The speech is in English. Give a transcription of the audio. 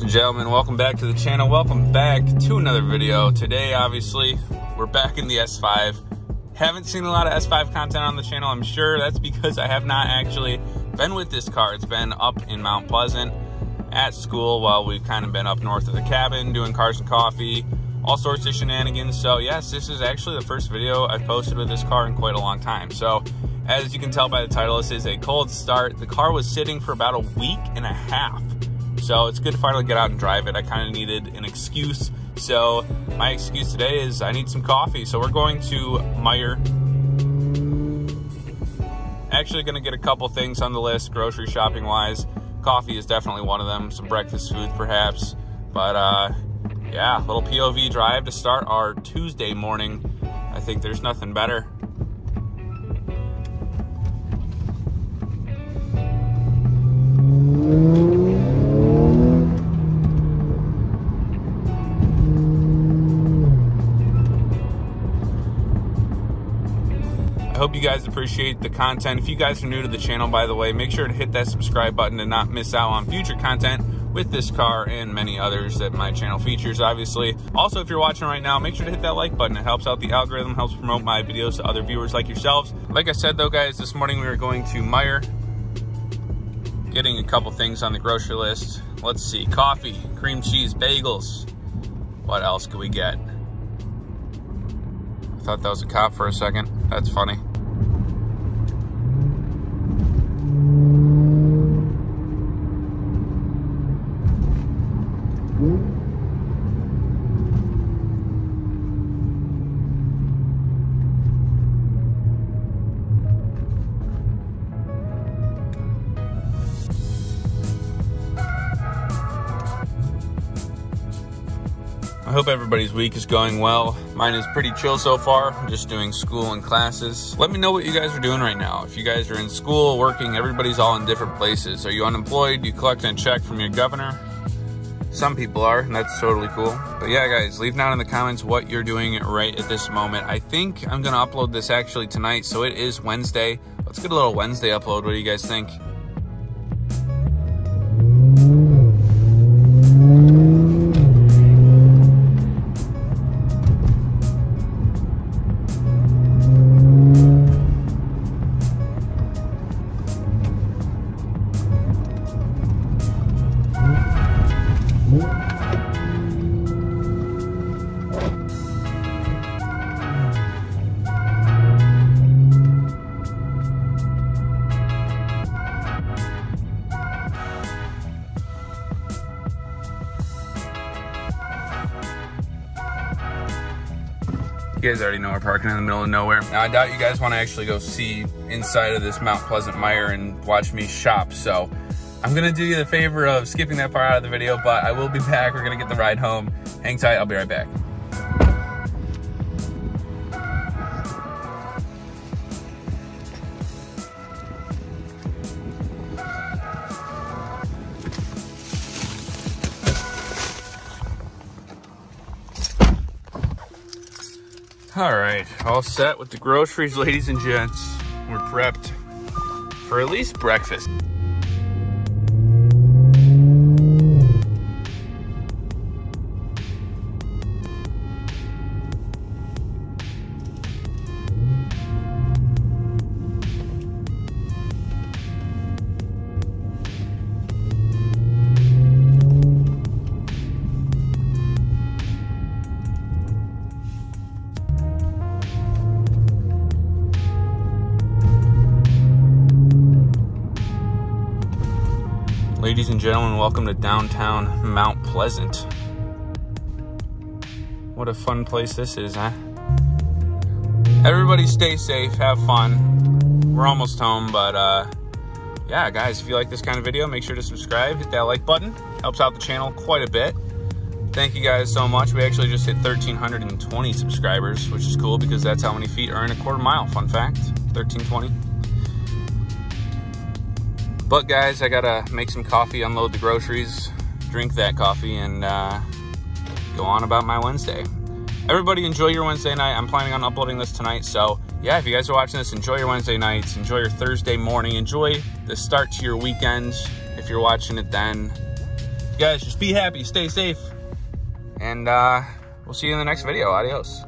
and gentlemen, welcome back to the channel. Welcome back to another video. Today, obviously, we're back in the S5. Haven't seen a lot of S5 content on the channel. I'm sure that's because I have not actually been with this car. It's been up in Mount Pleasant at school while we've kind of been up north of the cabin doing cars and coffee, all sorts of shenanigans. So yes, this is actually the first video I've posted with this car in quite a long time. So as you can tell by the title, this is a cold start. The car was sitting for about a week and a half. So it's good to finally get out and drive it. I kind of needed an excuse. So my excuse today is I need some coffee. So we're going to Meijer. Actually going to get a couple things on the list, grocery shopping wise. Coffee is definitely one of them. Some breakfast food perhaps. But yeah, little POV drive to start our Tuesday morning. I think there's nothing better. I hope you guys appreciate the content. If you guys are new to the channel, by the way, make sure to hit that subscribe button to not miss out on future content with this car and many others that my channel features, obviously. Also, if you're watching right now, make sure to hit that like button. It helps out the algorithm, helps promote my videos to other viewers like yourselves. Like I said though, guys, this morning we were going to Meijer, getting a couple things on the grocery list. Let's see, coffee, cream cheese, bagels. What else could we get? I thought that was a cop for a second. That's funny. I hope everybody's week is going well. Mine is pretty chill so far. I'm just doing school and classes. Let me know what you guys are doing right now. If you guys are in school, working, everybody's all in different places. Are you unemployed? Do you collect a check from your governor? Some people are, and that's totally cool. But yeah, guys, leave down in the comments what you're doing right at this moment. I think I'm gonna upload this actually tonight, so it is Wednesday. Let's get a little Wednesday upload. What do you guys think? You guys already know we're parking in the middle of nowhere. Now, I doubt you guys want to actually go see inside of this Mount Pleasant Meijer and watch me shop, so I'm gonna do you the favor of skipping that part out of the video, but I will be back. We're gonna get the ride home. Hang tight, I'll be right back. All right, all set with the groceries, ladies and gents. We're prepped for at least breakfast. Ladies and gentlemen, welcome to downtown Mount Pleasant. What a fun place this is, huh? Everybody stay safe, have fun. We're almost home, but yeah, guys, if you like this kind of video, make sure to subscribe, hit that like button. Helps out the channel quite a bit. Thank you guys so much. We actually just hit 1,320 subscribers, which is cool because that's how many feet are in a quarter mile. Fun fact, 1,320. But guys, I gotta make some coffee, unload the groceries, drink that coffee, and go on about my Wednesday. Everybody enjoy your Wednesday night. I'm planning on uploading this tonight, so yeah, if you guys are watching this, enjoy your Wednesday nights, enjoy your Thursday morning, enjoy the start to your weekend if you're watching it then. Guys, just be happy, stay safe, and we'll see you in the next video. Adios.